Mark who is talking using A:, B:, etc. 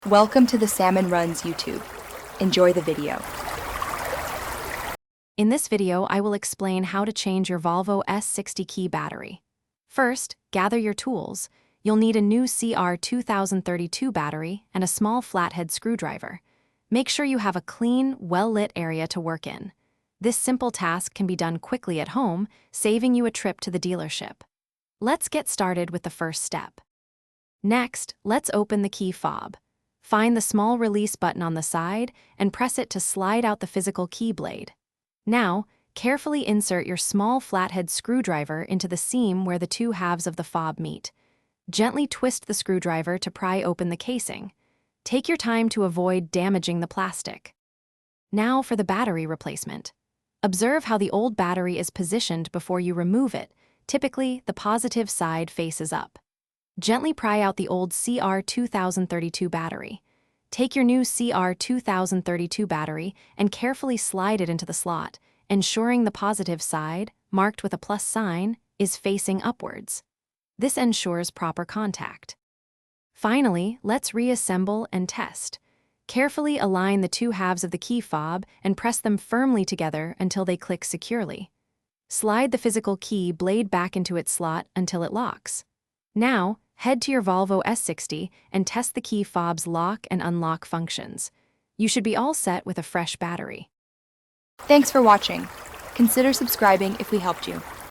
A: Welcome to the Salmon Runs YouTube. Enjoy the video.
B: In this video, I will explain how to change your Volvo S60 key battery. First, gather your tools. You'll need a new CR2032 battery and a small flathead screwdriver. Make sure you have a clean, well-lit area to work in. This simple task can be done quickly at home, saving you a trip to the dealership. Let's get started with the first step. Next, let's open the key fob. Find the small release button on the side and press it to slide out the physical key blade. Now, carefully insert your small flathead screwdriver into the seam where the two halves of the fob meet. Gently twist the screwdriver to pry open the casing. Take your time to avoid damaging the plastic. Now for the battery replacement. Observe how the old battery is positioned before you remove it. Typically, the positive side faces up. Gently pry out the old CR2032 battery. Take your new CR2032 battery and carefully slide it into the slot, ensuring the positive side, marked with a plus sign, is facing upwards. This ensures proper contact. Finally, let's reassemble and test. Carefully align the two halves of the key fob and press them firmly together until they click securely. Slide the physical key blade back into its slot until it locks. Now, head to your Volvo S60 and test the key fob's lock and unlock functions. You should be all set with a fresh battery.
A: Thanks for watching. Consider subscribing if we helped you.